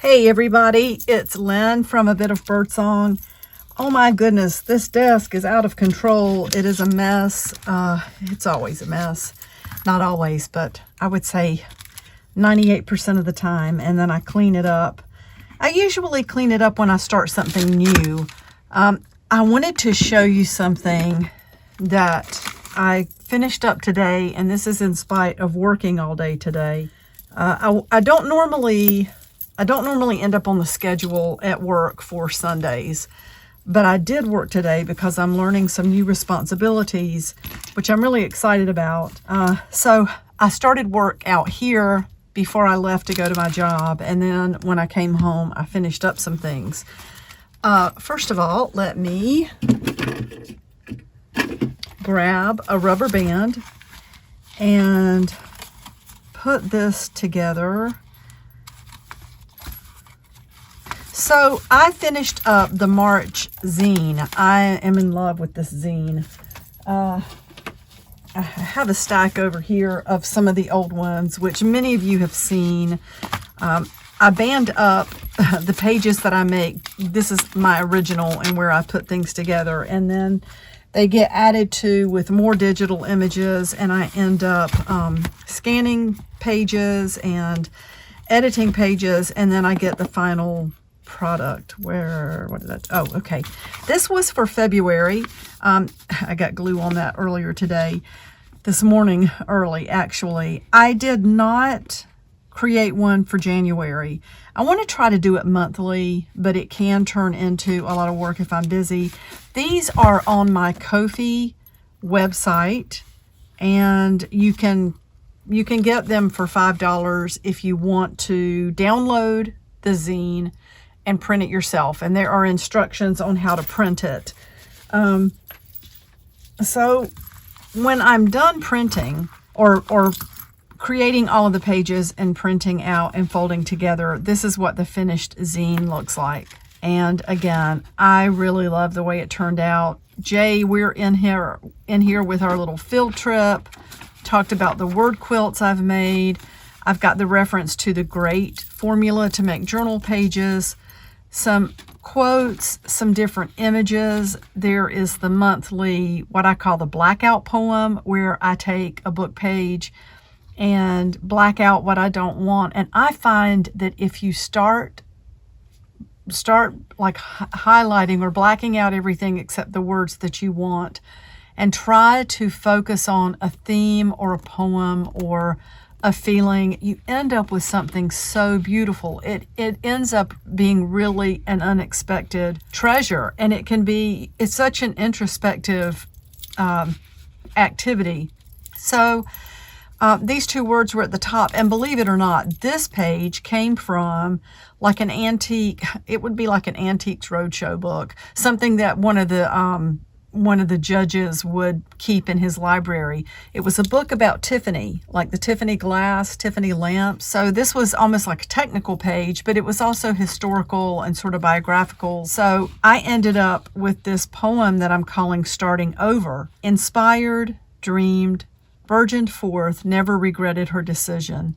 Hey everybody, it's Lynn from A Bit of Birdsong. Oh my goodness, this desk is out of control. It is a mess. It's always a mess. Not always, but I would say 98% of the time, and then I clean it up. I usually clean it up when I start something new. I wanted to show you something that I finished up today, and this is in spite of working all day today. I don't normally end up on the schedule at work for Sundays, but I did work today because I'm learning some new responsibilities, which I'm really excited about. So I started work out here before I left to go to my job, and then when I came home, I finished up some things. First of all, let me grab a rubber band and put this together. So I finished up the March zine. I am in love with this zine. I have a stack over here of some of the old ones, which many of you have seen. I band up the pages that I make. This is my original and where I put things together. And then they get added to with more digital images, and I end up scanning pages and editing pages, and then I get the final product. Okay, this was for February. I got glue on that earlier today, this morning early actually. I did not create one for January. I want to try to do it monthly, but it can turn into a lot of work if I'm busy. These are on my Ko-fi website, and you can get them for $5 if you want to download the zine and print it yourself, and there are instructions on how to print it. So when I'm done printing or creating all of the pages and printing out and folding together, this is what the finished zine looks like. And again, I really love the way it turned out. Jay, we're in here with our little field trip, talked about the word quilts I've made. I've got the reference to the great formula to make journal pages, some quotes, some different images. There is the monthly, what I call the blackout poem, where I take a book page and black out what I don't want. And I find that if you start like highlighting or blacking out everything except the words that you want, and try to focus on a theme or a poem or a feeling, you end up with something so beautiful. It ends up being really an unexpected treasure, and it's such an introspective activity. So these two words were at the top, and believe it or not, this page came from like an antique, it would be like an Antiques Roadshow book, something that one of the judges would keep in his library. It was a book about Tiffany, like the Tiffany glass, Tiffany lamps. So this was almost like a technical page, but it was also historical and sort of biographical. So I ended up with this poem that I'm calling Starting Over. Inspired, dreamed, burgeoned forth, never regretted her decision.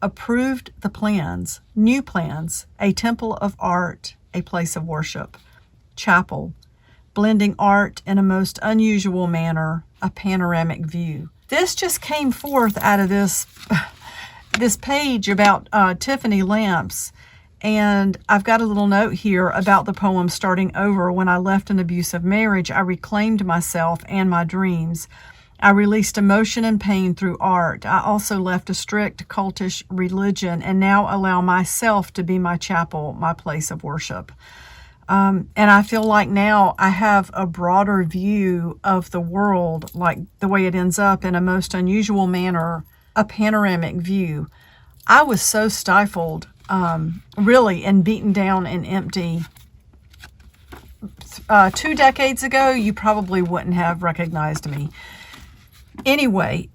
Approved the plans, new plans, a temple of art, a place of worship. Chapel, blending art in a most unusual manner, a panoramic view. This just came forth out of this page about Tiffany lamps. And I've got a little note here about the poem Starting Over. When I left an abusive marriage, I reclaimed myself and my dreams. I released emotion and pain through art. I also left a strict cultish religion and now allow myself to be my chapel, my place of worship. And I feel like now I have a broader view of the world, like the way it ends up in a most unusual manner, a panoramic view. I was so stifled, really, and beaten down and empty. 2 decades ago, you probably wouldn't have recognized me. Anyway,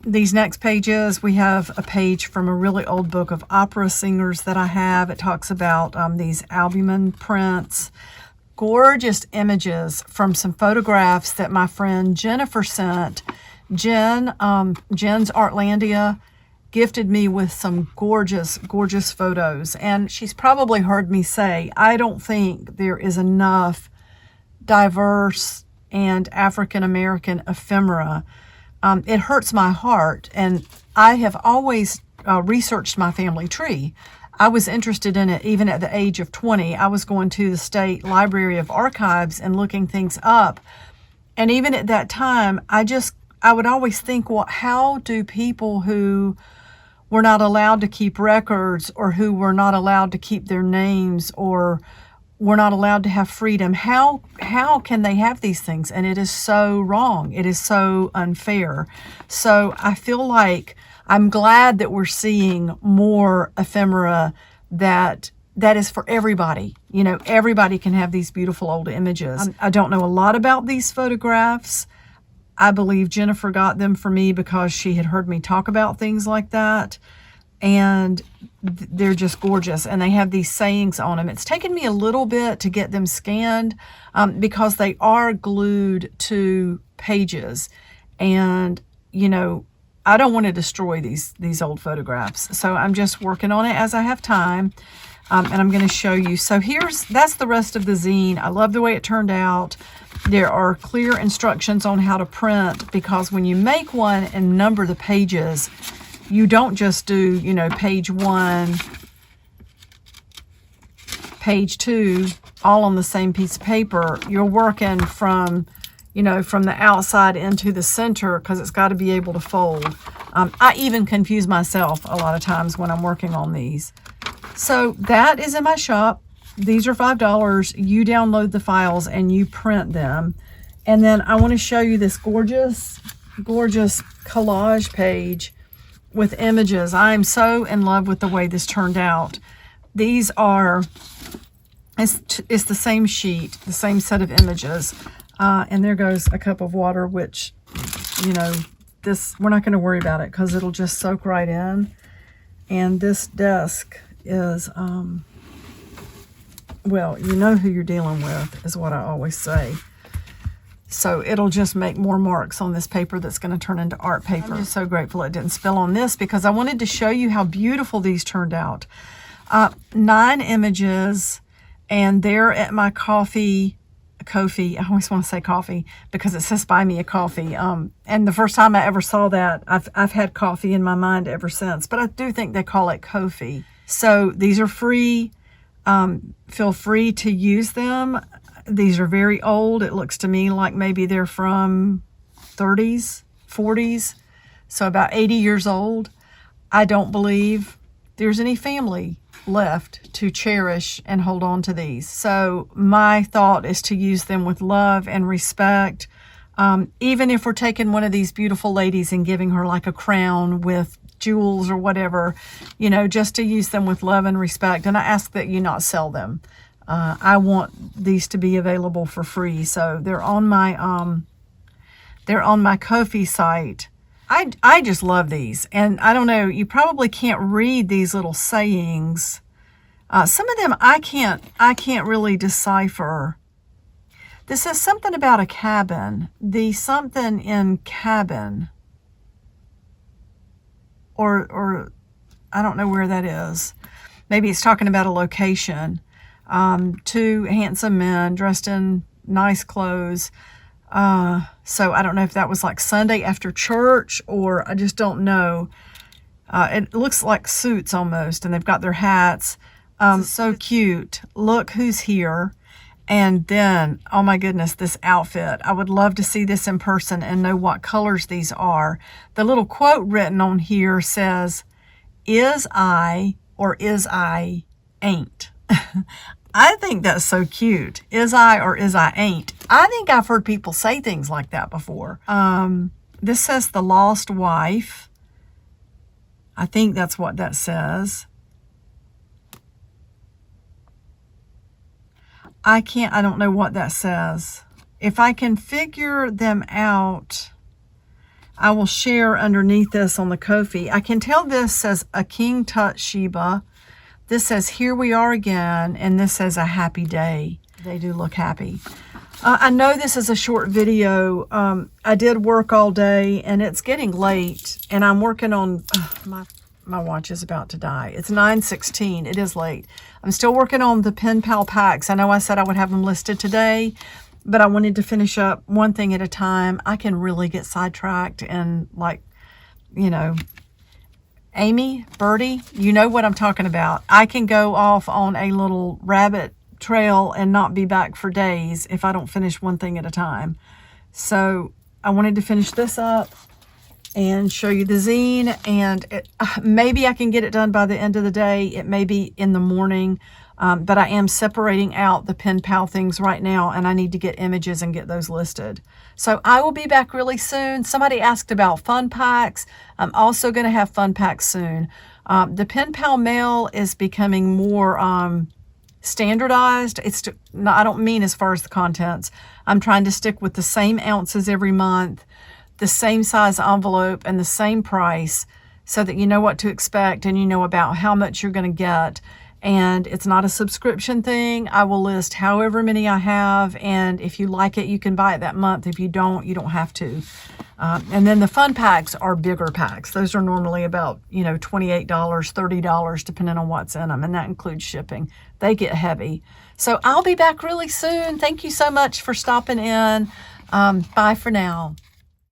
these next pages, we have a page from a really old book of opera singers that I have. It talks about these albumen prints, gorgeous images from some photographs that my friend Jennifer sent. Jen's Artlandia gifted me with some gorgeous, gorgeous photos. And she's probably heard me say, I don't think there is enough diverse and African-American ephemera. It hurts my heart. And I have always researched my family tree. I was interested in it even at the age of 20. I was going to the State Library of Archives and looking things up. And even at that time, I would always think, well, how do people who were not allowed to keep records, or who were not allowed to keep their names, or were not allowed to have freedom, how can they have these things? And it is so wrong. It is so unfair. So I feel like I'm glad that we're seeing more ephemera that is for everybody. You know, everybody can have these beautiful old images. I don't know a lot about these photographs. I believe Jennifer got them for me because she had heard me talk about things like that. And they're just gorgeous. And they have these sayings on them. It's taken me a little bit to get them scanned because they are glued to pages. And, you know, I don't want to destroy these old photographs. So I'm just working on it as I have time. And I'm going to show you. So that's the rest of the zine. I love the way it turned out. There are clear instructions on how to print, because when you make one and number the pages, you don't just do, you know, page 1, page 2, all on the same piece of paper. You're working from, you know, from the outside into the center, because it's got to be able to fold. I even confuse myself a lot of times when I'm working on these. So that is in my shop. These are $5. You download the files and you print them. And then I want to show you this gorgeous, gorgeous collage page with images. I am so in love with the way this turned out. These are, it's the same sheet, the same set of images. And there goes a cup of water, which, you know, we're not going to worry about it because it'll just soak right in. And this desk is, well, you know who you're dealing with, is what I always say. So it'll just make more marks on this paper that's going to turn into art paper. I'm just so grateful it didn't spill on this, because I wanted to show you how beautiful these turned out. 9 images, and they're at my Ko-fi. I always want to say coffee because it says buy me a coffee. And the first time I ever saw that, I've had coffee in my mind ever since, but I do think they call it Ko-fi. So these are free. Feel free to use them. These are very old. It looks to me like maybe they're from 30s, 40s, so about 80 years old. I don't believe there's any family left to cherish and hold on to these. So my thought is to use them with love and respect. Even if we're taking one of these beautiful ladies and giving her like a crown with jewels or whatever, you know, just to use them with love and respect. And I ask that you not sell them. I want these to be available for free. So they're on my Ko-fi site. I just love these. And I don't know, you probably can't read these little sayings. Some of them I can't really decipher. This says something about a cabin. The something in cabin. Or I don't know where that is. Maybe it's talking about a location. 2 handsome men dressed in nice clothes. So I don't know if that was like Sunday after church, or I just don't know. It looks like suits almost, and they've got their hats. So cute. Look who's here. And then, oh my goodness, this outfit. I would love to see this in person and know what colors these are. The little quote written on here says, "Is I or is I ain't." I think that's so cute. Is I or is I ain't. I think I've heard people say things like that before. This says the lost wife. I think that's what that says. I don't know what that says. If I can figure them out, I will share underneath this on the Ko-fi. I can tell this says a king Tut Sheba. This says here we are again, and this says a happy day. They do look happy. I know this is a short video. I did work all day, and it's getting late, and I'm working on my my watch is about to die. It's 9:16. It is late. I'm still working on the Pen Pal packs. I know I said I would have them listed today, but I wanted to finish up one thing at a time. I can really get sidetracked and, like, you know, Amy, Birdie, you know what I'm talking about. I can go off on a little rabbit trail and not be back for days if I don't finish one thing at a time. So I wanted to finish this up and show you the zine, and maybe I can get it done by the end of the day. It may be in the morning, but I am separating out the Pen Pal things right now, and I need to get images and get those listed. So I will be back really soon. Somebody asked about fun packs. I'm also going to have fun packs soon. The Pen Pal mail is becoming more standardized. I don't mean as far as the contents. I'm trying to stick with the same ounces every month, the same size envelope, and the same price, so that you know what to expect and you know about how much you're going to get. And it's not a subscription thing. I will list however many I have, and if you like it, you can buy it that month. If you don't, you don't have to. And then the fun packs are bigger packs. Those are normally about, $28, $30, depending on what's in them, and that includes shipping. They get heavy. So I'll be back really soon. Thank you so much for stopping in. Bye for now.